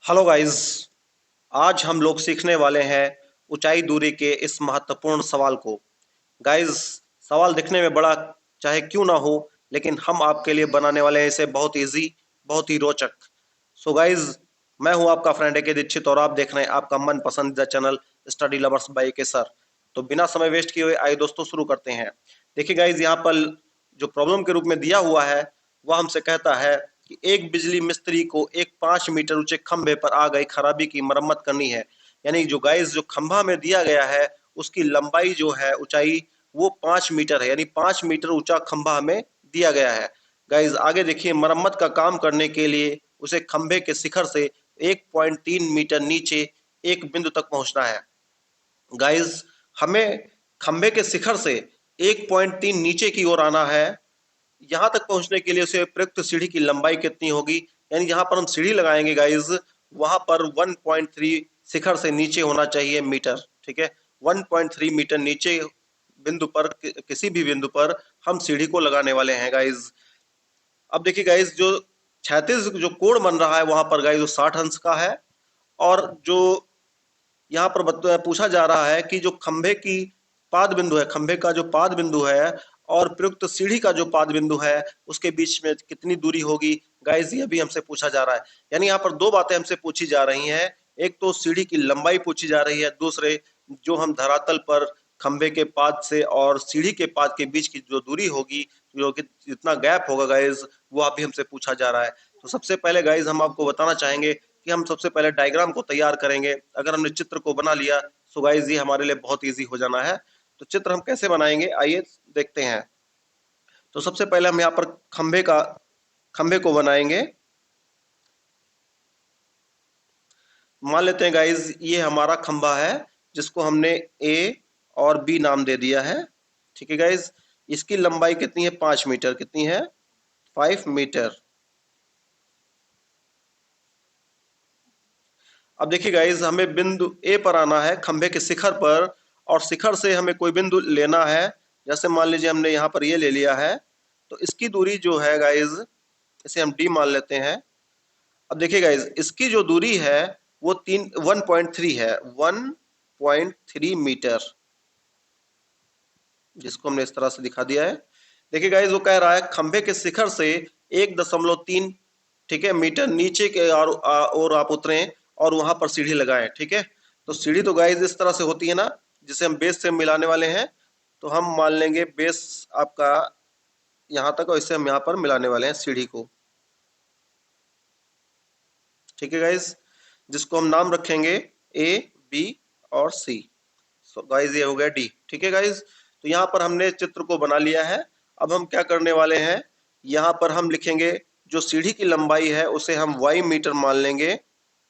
Hello guys. आज हम लोग सीखने वाले हैं ऊंचाई दूरी के इस महत्वपूर्ण सवाल को। गाइस, सवाल दिखने में बड़ा चाहे क्यों ना हो, लेकिन हम आपके लिए बनाने वाले हैं इसे बहुत इजी, बहुत ही रोचक। सो गाइस, मैं हूं आपका फ्रेंड एके दीक्षित और आप देख रहे हैं आपका मन पसंदीदा चैनल स्टडी लवर्स बाय के सर। तो बिना समय वेस्ट किए हुए आइए दोस्तों शुरू करते हैं। देखिए गाइस, यहाँ पर जो प्रॉब्लम के रूप में दिया हुआ है वह हमसे कहता है कि एक बिजली मिस्त्री को एक 5 मीटर ऊंचे खंभे पर आ गई खराबी की मरम्मत करनी है। यानी जो गाइस जो खंभा में दिया गया है उसकी लंबाई जो है ऊंचाई वो 5 मीटर है, यानी 5 मीटर ऊंचा खंभा हमें दिया गया है। गाइस आगे देखिए, मरम्मत का काम करने के लिए उसे खंभे के शिखर से 1.3 मीटर नीचे एक बिंदु तक पहुंचना है। गाइस, हमें खंभे के शिखर से 1.3 नीचे की ओर आना है। यहाँ तक पहुंचने के लिए उसे प्रयुक्त सीढ़ी की लंबाई कितनी होगी, यानी जहां पर हम सीढ़ी लगाएंगे गाइस वहां पर 1.3 शिखर से नीचे होना चाहिए मीटर। ठीक है, 1.3 मीटर नीचे बिंदु पर किसी भी बिंदु पर हम सीढ़ी को लगाने वाले हैं गाइस। अब देखिए गाइस, जो क्षैतिज जो कोण बन रहा है वहां पर गाइस वो 60 अंश का है। और जो यहाँ पर पूछा जा रहा है कि जो खंभे की पाद बिंदु है, खंभे का जो पाद बिंदु है और प्रयुक्त सीढ़ी का जो पाद बिंदु है उसके बीच में कितनी दूरी होगी। गाइस ये भी हमसे पूछा जा रहा है, यानी यहाँ पर दो बातें हमसे पूछी जा रही हैं। एक तो सीढ़ी की लंबाई पूछी जा रही है, दूसरे जो हम धरातल पर खंभे के पाद से और सीढ़ी के पाद के बीच की जो दूरी होगी, जो कि जितना गैप होगा गाइस, वो अभी हमसे पूछा जा रहा है। तो सबसे पहले गाइस हम आपको बताना चाहेंगे कि हम सबसे पहले डायग्राम को तैयार करेंगे। अगर हमने चित्र को बना लिया तो गाइस ये हमारे लिए बहुत इजी हो जाना है। तो चित्र हम कैसे बनाएंगे आइए देखते हैं। तो सबसे पहले हम यहाँ पर खंभे को बनाएंगे। मान लेते हैं गाइस ये हमारा खंभा है जिसको हमने ए और बी नाम दे दिया है। ठीक है गाइस, इसकी लंबाई कितनी है? 5 मीटर। कितनी है? 5 मीटर। अब देखिए गाइस, हमें बिंदु ए पर आना है खंभे के शिखर पर, और शिखर से हमें कोई बिंदु लेना है। जैसे मान लीजिए हमने यहाँ पर ये ले लिया है, तो इसकी दूरी जो है गाइस इसे हम डी मान लेते हैं। अब देखिए गाइस, इसकी जो दूरी है वो 1.3 है, 1.3 मीटर, जिसको हमने इस तरह से दिखा दिया है। देखिए गाइस, वो कह रहा है खंभे के शिखर से 1.3, ठीक है, मीटर नीचे के और आप उतरें और वहां पर सीढ़ी लगाएं। ठीक है, तो सीढ़ी तो गाइस इस तरह से होती है ना, जिसे हम बेस से मिलाने वाले हैं। तो हम मान लेंगे बेस आपका यहाँ तक और इसे हम यहाँ पर मिलाने वाले हैं सीढ़ी को। ठीक है गाइस, जिसको हम नाम रखेंगे ए, बी और सी। सो गाइस ये हो गया डी। ठीक है गाइस, तो यहाँ पर हमने चित्र को बना लिया है। अब हम क्या करने वाले हैं, यहाँ पर हम लिखेंगे जो सीढ़ी की लंबाई है उसे हम वाई मीटर मान लेंगे,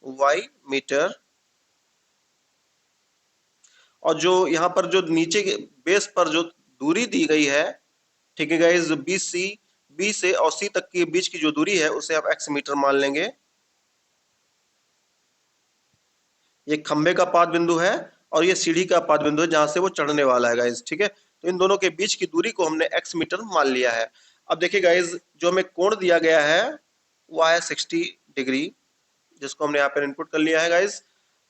वाई मीटर। और जो यहाँ पर जो नीचे के बेस पर जो दूरी दी गई है, ठीक है गाइस, जो बी से और सी तक के बीच की जो दूरी है उसे आप एक्स मीटर मान लेंगे। ये खंबे का पाद बिंदु है और ये सीढ़ी का पाद बिंदु है जहां से वो चढ़ने वाला है गाइस। ठीक है, तो इन दोनों के बीच की दूरी को हमने एक्स मीटर मान लिया है। अब देखिए गाइस, जो हमें कोण दिया गया है वो है 60 डिग्री, जिसको हमने यहाँ पर इनपुट कर लिया है गाइस।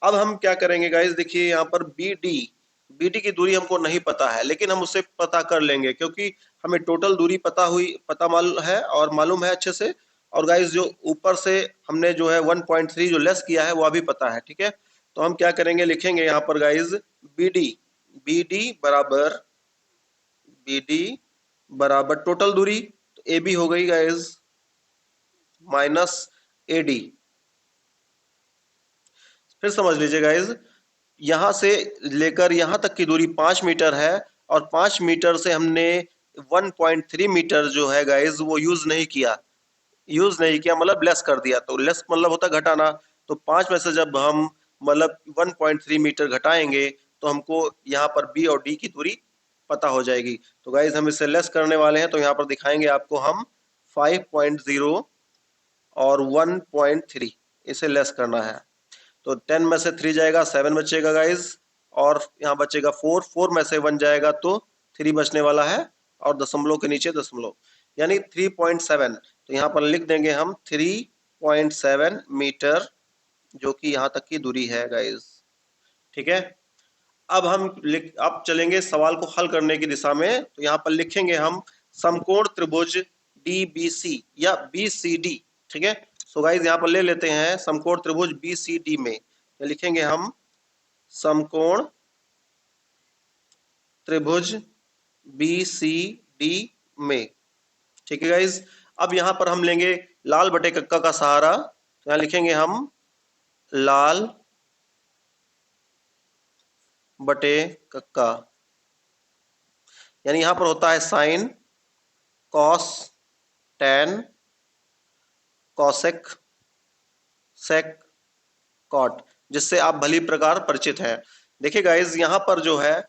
अब हम क्या करेंगे गाइस, देखिए यहाँ पर बी डी की दूरी हमको नहीं पता है, लेकिन हम उससे पता कर लेंगे क्योंकि हमें टोटल दूरी पता मालूम है और मालूम है अच्छे से। और गाइस जो ऊपर से हमने जो है 1.3 जो लेस किया है वो अभी पता है। ठीक है, तो हम क्या करेंगे, लिखेंगे यहाँ पर guys B D, B D बराबर बी डी बराबर टोटल दूरी तो ए बी हो गई गाइस माइनस ए डी। फिर समझ लीजिए गाइस, यहां से लेकर यहां तक की दूरी 5 मीटर है और 5 मीटर से हमने 1.3 मीटर जो है गाइस वो यूज नहीं किया मतलब लेस कर दिया। तो लेस मतलब होता घटाना। तो 5 में से जब हम मतलब 1.3 मीटर घटाएंगे तो हमको यहाँ पर बी और डी की दूरी पता हो जाएगी। तो गाइज हम इसे लेस करने वाले हैं, तो यहाँ पर दिखाएंगे आपको हम 5.0 और 1.3 इसे लेस करना है। तो 10 में से 3 जाएगा, 7 बचेगा गाइज, और यहाँ बचेगा 4 में से 1 जाएगा तो 3 बचने वाला है, और दशमलव के नीचे दशमलव, यानी 3.7। तो यहाँ पर लिख देंगे हम 3.7 मीटर जो कि यहाँ तक की दूरी है गाइज। ठीक है, अब हम अब चलेंगे सवाल को हल करने की दिशा में। तो यहाँ पर लिखेंगे हम समकोण त्रिभुज DBC या BCD। ठीक है, सो गाइज यहाँ पर ले लेते हैं समकोण त्रिभुज BCD में, तो लिखेंगे हम समकोण त्रिभुज BCD में। ठीक है गाइज, अब यहाँ पर हम लेंगे लाल बटे कक्का का सहारा, तो यहाँ लिखेंगे हम लाल बटे कक्का, यानी यहाँ पर होता है साइन, कॉस, टैन, कॉसेक, सेक, कॉट, जिससे आप भली प्रकार परिचित हैं। देखिए गाइज, यहाँ पर जो है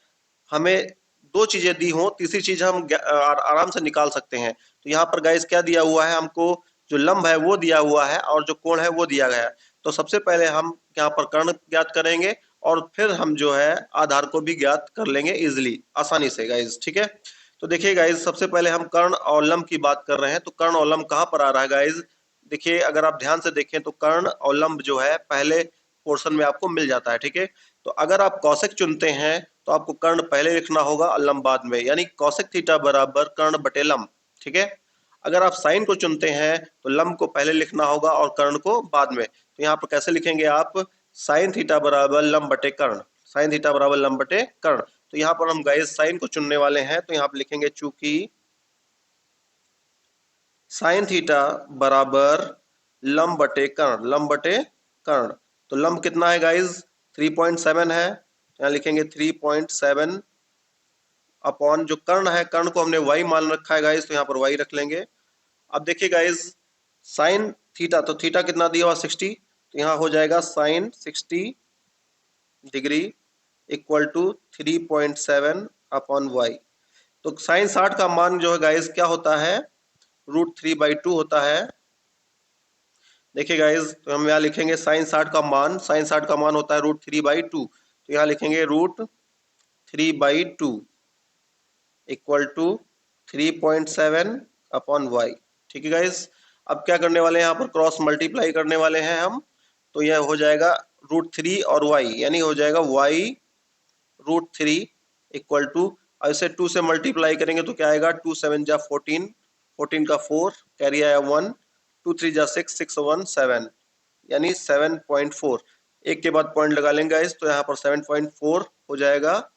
हमें दो चीजें दी हो, तीसरी चीज हम आराम से निकाल सकते हैं। तो यहाँ पर गाइज क्या दिया हुआ है हमको, जो लंब है वो दिया हुआ है और जो कोण है वो दिया गया है। तो सबसे पहले हम यहाँ पर कर्ण ज्ञात करेंगे और फिर हम जो है आधार को भी ज्ञात कर लेंगे इजिली, आसानी से गाइज। ठीक है, तो देखिए गाइज, सबसे पहले हम कर्ण और लंब की बात कर रहे हैं। तो कर्ण और लंब कहाँ पर आ रहा है गाइज, देखिए अगर आप ध्यान से देखें तो कर्ण और लंब जो है पहले पोर्शन में आपको मिल जाता है। ठीक है, तो अगर आप कौशिक चुनते हैं तो आपको कर्ण पहले लिखना होगा और लंब बाद में, यानी कौशिक थीटा बराबर कर्ण बटे लंब। ठीक है, अगर आप साइन को चुनते हैं तो लंब को पहले लिखना होगा और कर्ण को बाद में। तो यहाँ पर कैसे लिखेंगे आप, साइन थीटा बराबर लंब बटे कर्ण, साइन थीटा बराबर लंब बटे कर्ण। तो यहाँ पर हम गाइस साइन को चुनने वाले हैं, तो यहाँ पर लिखेंगे चूंकि साइन थीटा बराबर लंब बटे कर्ण, लंब बटे कर्ण। तो लंब कितना है गाइज, 3.7 है, यहाँ लिखेंगे 3.7 अपॉन जो कर्ण है, कर्ण को हमने y मान रखा है गाइज, तो यहाँ पर y रख लेंगे। अब देखिए गाइज, साइन थीटा, तो थीटा कितना दिया हुआ 60, तो यहाँ हो जाएगा sine 60 degree equal to 3.7 upon y। तो साइन 60 का मान जो है गाइज क्या होता है, √3/2 होता है। देखिए गाइज, तो हम यहाँ लिखेंगे साइन 60 का मान, साइन 60 का मान होता है √3/2, तो यहाँ लिखेंगे √3/2 इक्वल टू 3.7 अपॉन y। ठीक है गाइज, अब क्या करने वाले हैं, यहाँ पर क्रॉस मल्टीप्लाई करने वाले हैं हम, तो यह हो जाएगा √3 और y, यानी हो जाएगा y √3 इक्वल टू, ऐसे 2 से मल्टीप्लाई करेंगे तो क्या आएगा, 2 7 जा 14, 14 का 4, कैरी आया 1, 2 3 जा 6, 6 1 7, यानी 7.4। एक के बाद पॉइंट लगा लेंगे गाइस, तो यहाँ पर 7.4 हो जाएगा।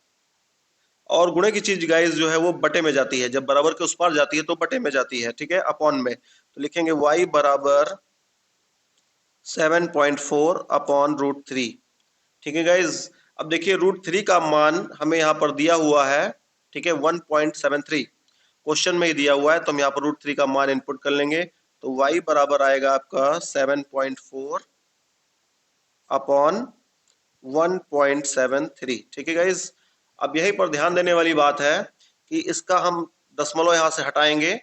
और गुणे की चीज गाइस जो है वो बटे में जाती है, जब बराबर के उस पार जाती है तो बटे में जाती है। ठीक है, अपॉन में, तो लिखेंगे y बराबर 7.4 अपॉन √3। ठीक है गाइज, अब देखिए √3 का मान हमें यहाँ पर दिया हुआ है। ठीक है, 1.73 क्वेश्चन में ही दिया हुआ है, तो हम यहाँ पर √3 का मान इनपुट कर लेंगे, तो y बराबर आएगा आपका 7.4 अपॉन 1.73। ठीक है गाइज, अब यहीं पर ध्यान देने वाली बात है कि इसका हम दशमलव यहाँ से हटाएंगे,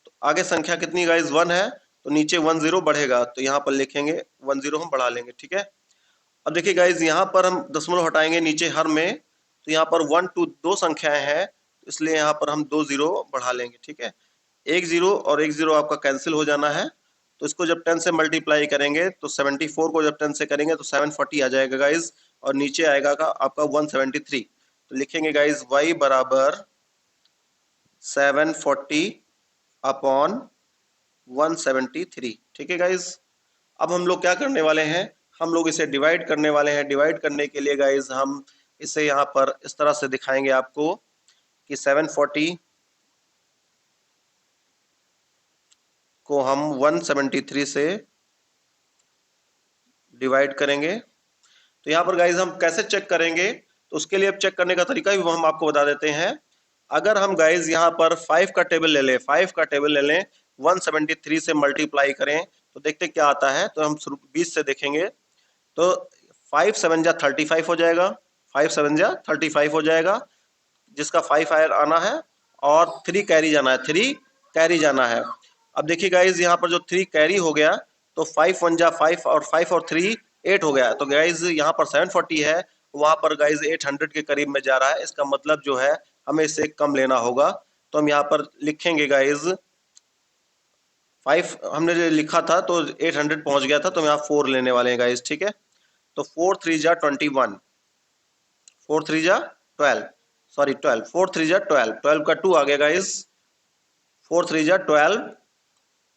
तो आगे संख्या कितनी गाइज 1 है, तो नीचे 10 बढ़ेगा, तो यहाँ पर लिखेंगे 10 हम बढ़ा लेंगे। ठीक है, अब देखिए गाइज, यहाँ पर हम दशमलव हटाएंगे नीचे हर में, तो यहाँ पर 1 2 दो संख्याएं हैं, इसलिए यहाँ पर हम 2 0 बढ़ा लेंगे। ठीक है, 1 0 और 1 0 आपका कैंसिल हो जाना है, तो इसको जब 10 से मल्टीप्लाई करेंगे तो 74 को जब 10 से करेंगे तो 740 आ जाएगा गाइज, और नीचे आएगा का आपका 173। तो लिखेंगे गाइज y बराबर 740 अपॉन 173। ठीक है गाइज, अब हम लोग क्या करने वाले हैं, हम लोग इसे डिवाइड करने वाले हैं। डिवाइड करने के लिए गाइज हम इसे यहाँ पर इस तरह से दिखाएंगे आपको कि 740 को हम 173 से डिवाइड करेंगे। तो यहाँ पर गाइज हम कैसे चेक करेंगे, तो उसके लिए अब चेक करने का तरीका भी हम आपको बता देते हैं। अगर हम गाइज यहाँ पर 5 का टेबल ले लें, 5 का टेबल ले लें, 173 से मल्टीप्लाई करें तो देखते क्या आता है। तो हम 20 से देखेंगे, तो 5 7 जा 35 हो जाएगा, 5 7 जा 35 हो जाएगा, जिसका 5 आना है और 3 कैरी जाना है, 3 कैरी जाना है। अब देखिए गाइज, यहाँ पर जो 3 कैरी हो गया तो 5 1 जा 5 और 5 और 3 8 हो गया। तो गाइज यहाँ पर 740 है, वहां पर गाइज 800 के करीब में जा रहा है, इसका मतलब जो है हमें इससे कम लेना होगा। तो हम यहाँ पर लिखेंगे गाइज 5 हमने जो लिखा था तो 800 पहुंच गया था, तो हम यहाँ 4 लेने वाले हैं गाइस, ठीक है। तो 4 3 जा 21, 4 3 जा 12, सॉरी 12, 4 3 जा 12, 12 का 2 आ गया गाइस, 4 3 जा 12,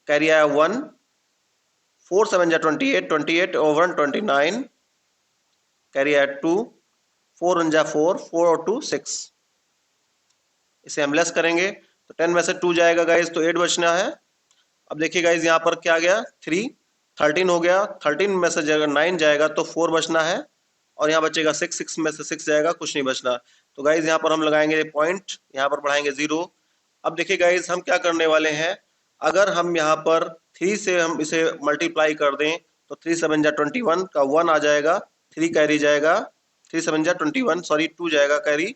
कैरी आया 1, 4 7 जा 28, 28 ओवर 29, कैरी आया 2, 4 1 जा 4, 4 और 2 6, इसे हम लेस करेंगे तो 10 में से 2 जाएगा गाइस, तो 8 बचना है। अब देखिए गाइस यहाँ पर क्या गया, 3, 13 हो गया, 13 में से जगह 9 जाएगा तो 4 बचना है, और यहाँ बचेगा 6, 6 में से 6 जाएगा, कुछ नहीं बचना। तो गाइस यहाँ पर हम लगाएंगे पॉइंट, यहाँ पर बढ़ाएंगे 0। अब देखिए गाइस हम क्या करने वाले हैं, अगर हम यहाँ पर 3 से हम इसे मल्टीप्लाई कर दें तो 3 7 जा 21 का 1 आ जाएगा, 3 कैरी जाएगा, 3 7 जा 21, सॉरी 2 जाएगा कैरी।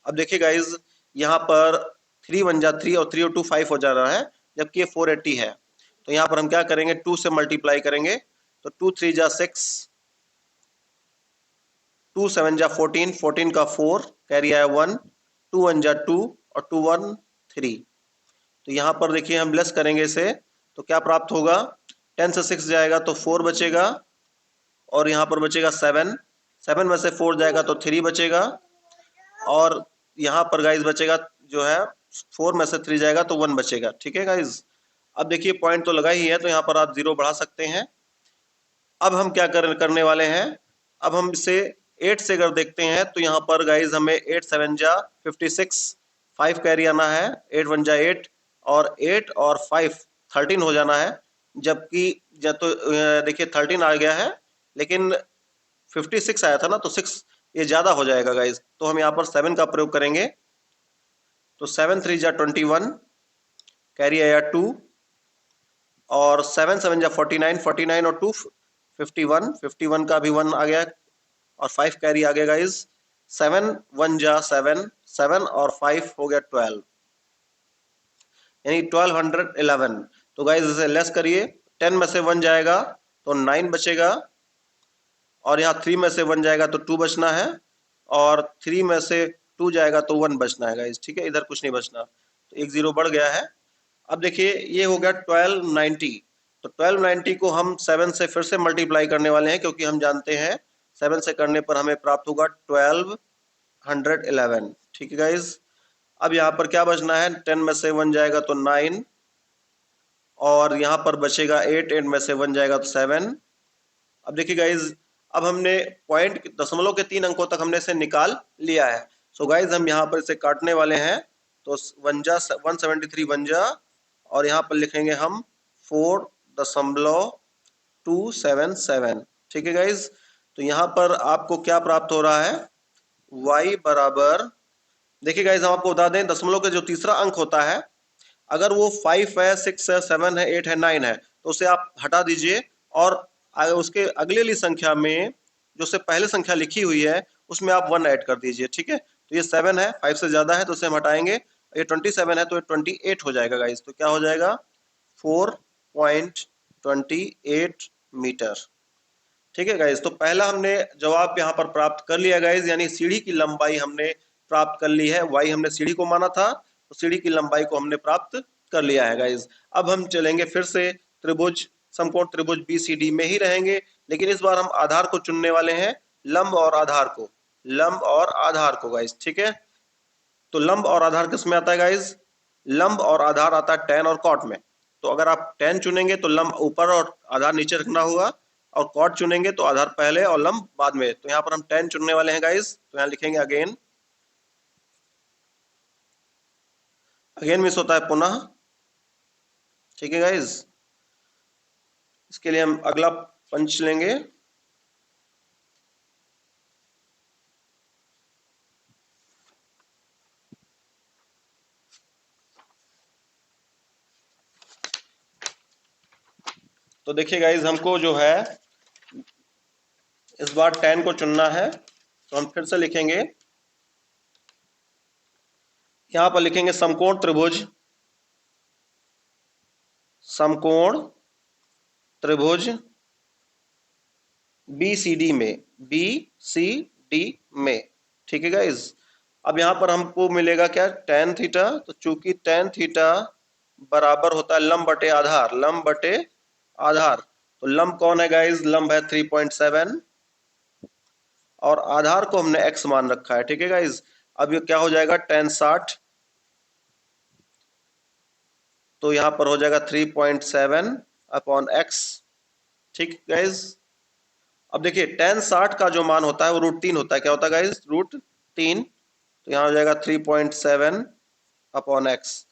अब देखिए गाइज यहाँ पर 3 1 जा 3 और 3 और 2 5 हो जा रहा है, जबकि ये 480 है। तो यहाँ पर हम क्या करेंगे, 2 से मल्टीप्लाई करेंगे, तो 2 3 जा 6, 2 7 जा 14, 14 का 4, कैरी आया 1, 2 1 जा 2 और 2 1 3। तो यहाँ पर देखिए हम लेस करेंगे इसे, तो क्या प्राप्त होगा, 10 से 6 जाएगा तो 4 बचेगा, और यहाँ पर बचेगा 7, 7 में से 4 जाएगा तो 3 बचेगा, और यहाँ पर गाइज बचेगा जो है 4 में से 3 जाएगा तो 1 बचेगा, ठीक है गाइज। अब देखिए पॉइंट तो लगा ही है, तो यहाँ पर आप 0 बढ़ा सकते हैं। अब हम क्या करने वाले हैं, अब हम इसे 8 से अगर देखते हैं तो यहाँ पर गाइज हमें 8 7 जा 56, 5 कैरी आना है, 8 1 जा 8, और 8 और 5 13 हो जाना है, जबकि जब तो देखिए 13 आ गया है, लेकिन 56 आया था ना, तो 6 ये ज्यादा हो जाएगा गाइज, तो हम यहाँ पर 7 का प्रयोग करेंगे। तो 7 3 जा 21, कैरी आया 2, और 7 7 जा 49, 49 और 2 51, 51 का भी 1 आ गया, और 5 कैरी आ गया गाइज, 7 1 जा 7, 7 और 5 हो गया 12, यानी 1211। तो गाइज इसे लेस करिए, 10 में से 1 जाएगा तो 9 बचेगा, और यहाँ 3 में से 1 जाएगा तो 2 बचना है, और 3 में से 2 जाएगा तो 1 बचना है गाइज, ठीक है, इधर कुछ नहीं बचना, तो एक 0 बढ़ गया है। अब देखिए ये हो गया 1290, तो 1290 को हम 7 से फिर से मल्टीप्लाई करने वाले हैं, क्योंकि हम जानते हैं 7 से करने पर हमें प्राप्त होगा 1211, ठीक है गाइज। अब यहाँ पर क्या बचना है, 10 में से 1 जाएगा तो 9, और यहाँ पर बचेगा 8, 8 में से 1 जाएगा तो 7। अब देखिए गाइज अब हमने पॉइंट दशमलव के 3 अंकों तक हमने इसे निकाल लिया है। सो गाइज हम यहाँ पर इसे काटने वाले हैं, तो 173 बन जा, और यहाँ पर लिखेंगे हम 4.277, ठीक है गाइज। तो यहाँ पर आपको क्या प्राप्त हो रहा है, y बराबर, देखिए गाइज हम आपको बता दें दशमलव का जो तीसरा अंक होता है, अगर वो 5 है, 6 है, 7 है, 8 है, 9 है, तो उसे आप हटा दीजिए, और उसके अगले वाली संख्या में जो से पहले संख्या लिखी हुई है उसमें आप 1 ऐड कर दीजिए, ठीक है। तो ये 7 है, 5 से ज्यादा है तो उसे हम हटाएंगे, ये 27 है तो ये 28 हो जाएगा गाइस, तो क्या हो जाएगा 4.28 मीटर, ठीक है गाइस। तो पहला हमने जवाब यहाँ पर प्राप्त कर लिया गाइस, यानी सीढ़ी की लंबाई हमने प्राप्त कर ली है, y हमने सीढ़ी को माना था, तो सीढ़ी की लंबाई को हमने प्राप्त कर लिया है गाइस। अब हम चलेंगे फिर से त्रिभुज, समकोण त्रिभुज BCD में ही रहेंगे, लेकिन इस बार हम आधार को चुनने वाले हैं, लंब और आधार को, लंब और आधार को गाइस, ठीक है। तो लंब और आधार किस में आता है गाइस, लंब और आधार आता है tan और cot में। तो अगर आप tan चुनेंगे तो लंब ऊपर और आधार नीचे रखना होगा, और cot चुनेंगे तो आधार पहले और लंब बाद में। तो यहाँ पर हम tan चुनने वाले हैं गाइस, तो यहाँ लिखेंगे अगेन, अगेन मिस होता है पुनः, ठीक है गाइस। इसके लिए हम अगला पंच लेंगे, तो देखिए गाइस हमको जो है इस बार tan को चुनना है, तो हम फिर से लिखेंगे, यहां पर लिखेंगे समकोण त्रिभुज, समकोण त्रिभुज BCD में, BCD में, ठीक है गाइस। अब यहां पर हमको मिलेगा क्या, tan थीटा, तो चूंकि tan थीटा बराबर होता है लंब बटे आधार, लंब बटे आधार। तो लंब कौन है गाइज, लंब है 3.7 और आधार को हमने x मान रखा है, ठीक है गाइज। अब ये क्या हो जाएगा tan 60, तो यहां पर हो जाएगा 3.7 अपॉन x, ठीक गाइज। अब देखिए tan 60 का जो मान होता है वो √3 होता है, क्या होता है गाइज, √3। तो यहाँ हो जाएगा 3.7 अपॉन x,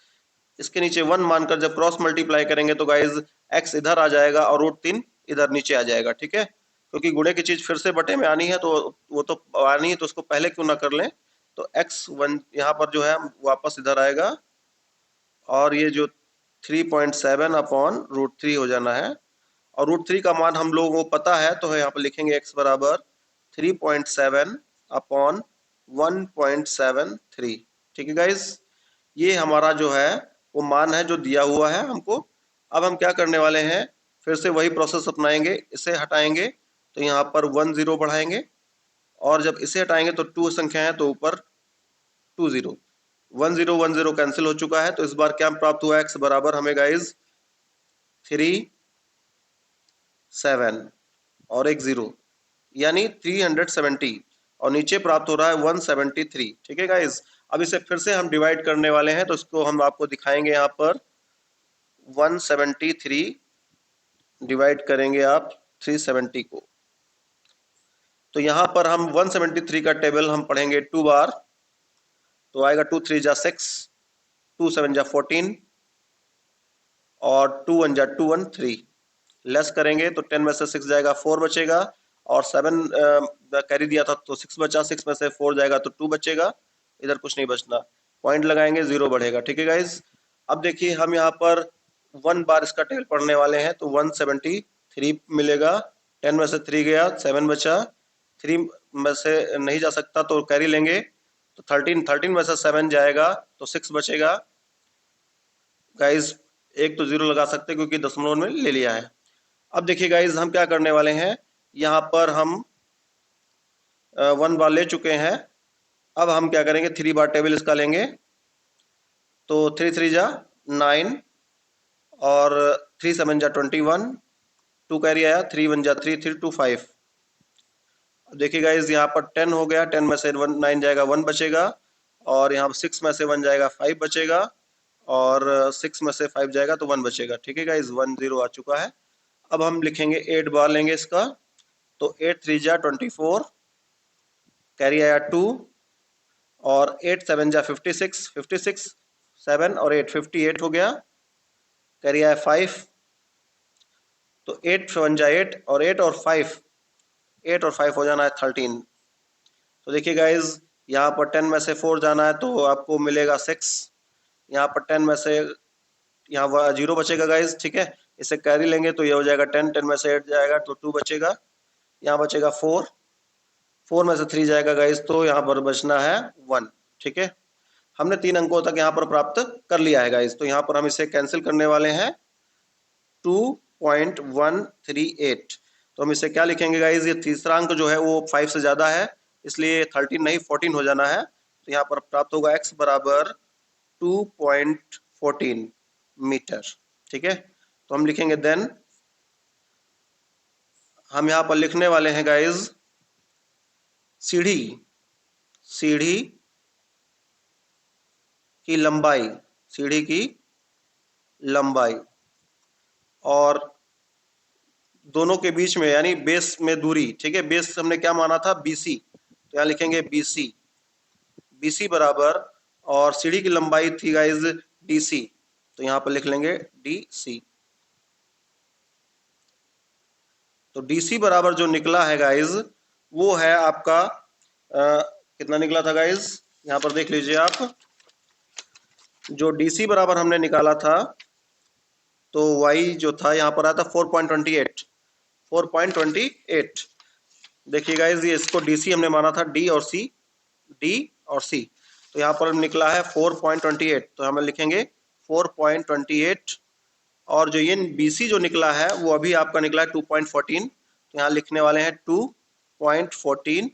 इसके नीचे 1 मानकर जब क्रॉस मल्टीप्लाई करेंगे तो गाइज x इधर आ जाएगा और √3 इधर नीचे आ जाएगा, ठीक है। क्योंकि गुणे की चीज फिर से बटे में आनी है तो वो तो आनी है, तो उसको पहले क्यों ना कर लें। तो x1 यहाँ पर जो है वापस इधर आएगा और ये जो 3.7 अपॉन √3 हो जाना है। और √3 का मान हम लोगों को पता है, तो यहाँ पर लिखेंगे x बराबर 3.7 अपॉन 1.73, ठीक है गाइज। ये हमारा जो है वो मान है जो दिया हुआ है हमको। अब हम क्या करने वाले हैं, फिर से वही प्रोसेस अपनाएंगे, इसे हटाएंगे तो यहाँ पर 1 0 बढ़ाएंगे और जब इसे हटाएंगे तो 2 संख्या है तो ऊपर 2 0, 1 0 1 0 कैंसिल हो चुका है। तो इस बार क्या प्राप्त हुआ, x बराबर हमें गाइज 3 7 और एक 0 यानी 370 और नीचे प्राप्त हो रहा है 173, ठीक है गाइज। अब इसे फिर से हम डिवाइड करने वाले हैं तो इसको हम आपको दिखाएंगे, यहाँ पर 173 डिवाइड करेंगे आप 370 को, तो यहाँ पर हम 173 का टेबल हम पढ़ेंगे 2 बार, तो आएगा 2 3 जा 6, 2 7 जा 14 और 2 1 जा 2 1 3, लेस करेंगे तो 10 में से 6 जाएगा 4 बचेगा और 7 कैरी दिया था तो 6 बचा, 6 में से 4 जाएगा तो 2 बचेगा, इधर कुछ नहीं बचना, पॉइंट लगाएंगे 0 बढ़ेगा, ठीक है गाइज। अब देखिए हम यहाँ पर 1 बार इसका टेबल पढ़ने वाले हैं तो 173 मिलेगा, 10 में से 3 गया, 7 बचा, 3 में से नहीं जा सकता तो कैरी लेंगे तो 13 में से 7 जाएगा तो 6 बचेगा गाइज। एक तो 0 लगा सकते क्योंकि दशमलव में ले लिया है। अब देखिए गाइज हम क्या करने वाले हैं, यहाँ पर हम 1 बार ले चुके हैं, अब हम क्या करेंगे 3 बार टेबल इसका लेंगे, तो 3 3 जा 9 और 3 7 जा 21, 2 कैरी आया, 3 1 जा 3 3 2 5। देखिए गाइज यहाँ पर 10 हो गया, 10 में से 9 जाएगा 1 बचेगा और यहाँ पर 6 में से 1 जाएगा 5 बचेगा और 6 में से 5 जाएगा तो 1 बचेगा, ठीक है गाइज, 1 0 आ चुका है। अब हम लिखेंगे 8 बार लेंगे इसका, तो 8 3 जा 24, कैरी आया 2 और 8 7 जा 56, 56 7 और 8 58 हो गया, कैरी आया 5, तो 8 1 जा 8 और 8 और 5, 8 और 5 हो जाना है 13। तो देखिए गाइज यहाँ पर 10 में से 4 जाना है तो आपको मिलेगा 6, यहाँ पर 10 में से यहाँ 0 बचेगा गाइज, ठीक है, इसे कैरी लेंगे तो ये हो जाएगा 10, 10 में से 8 जाएगा तो 2 बचेगा, यहाँ बचेगा 4, 4 में से 3 जाएगा गाइज तो यहाँ पर बचना है 1, ठीक है। हमने 3 अंकों तक यहाँ पर प्राप्त कर लिया है गाइज, तो यहाँ पर हम इसे कैंसिल करने वाले हैं 2.138, तो हम इसे क्या लिखेंगे गाइज, ये तीसरा अंक जो है वो 5 से ज्यादा है इसलिए 13 नहीं 14 हो जाना है, तो यहाँ पर प्राप्त होगा x बराबर 2.14 मीटर, ठीक है। तो हम लिखेंगे देन, हम यहाँ पर लिखने वाले हैं गाइज सीढ़ी, सीढ़ी की लंबाई, सीढ़ी की लंबाई और दोनों के बीच में यानी बेस में दूरी, ठीक है, बेस हमने क्या माना था BC, तो यहाँ लिखेंगे BC, BC बराबर और सीढ़ी की लंबाई थी गाइज DC, तो यहाँ पर लिख लेंगे DC। तो DC बराबर जो निकला है गाइज वो है आपका कितना निकला था गाइज, यहाँ पर देख लीजिए आप, जो DC बराबर हमने निकाला था तो Y जो था यहाँ पर आया था 4.28, 4.28। देखिए गाइज ये इसको DC हमने माना था D और C, D और C, तो यहाँ पर निकला है 4.28, तो हम लिखेंगे 4.28 और जो ये BC जो निकला है वो अभी आपका निकला है 2.14, तो यहाँ लिखने वाले हैं 2.14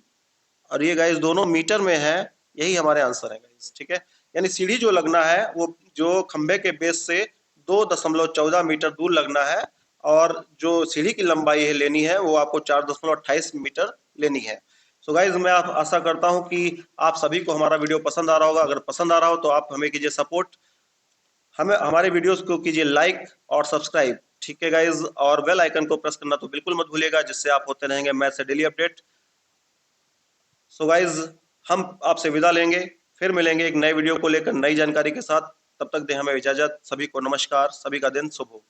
और ये गाइज दोनों मीटर में है, यही हमारे आंसर है गाइज, ठीक है। यानी सीढ़ी जो लगना है वो जो खंबे के बेस से 2.14 मीटर दूर लगना है और जो सीढ़ी की लंबाई है लेनी है वो आपको 4.28 मीटर लेनी है। सो गाइज मैं आप आशा करता हूं कि आप सभी को हमारा वीडियो पसंद आ रहा होगा। अगर पसंद आ रहा हो तो आप हमें कीजिए सपोर्ट, हमें हमारे वीडियोस को कीजिए लाइक और सब्सक्राइब, ठीक है गाइज, और बेल आइकन को प्रेस करना तो बिल्कुल मत भूलिएगा, जिससे आप होते रहेंगे मैथ से डेली अपडेट। सो गाइज हम आपसे विदा लेंगे, फिर मिलेंगे एक नए वीडियो को लेकर नई जानकारी के साथ। तब तक दें हमें इजाजत। सभी को नमस्कार, सभी का दिन शुभ हो।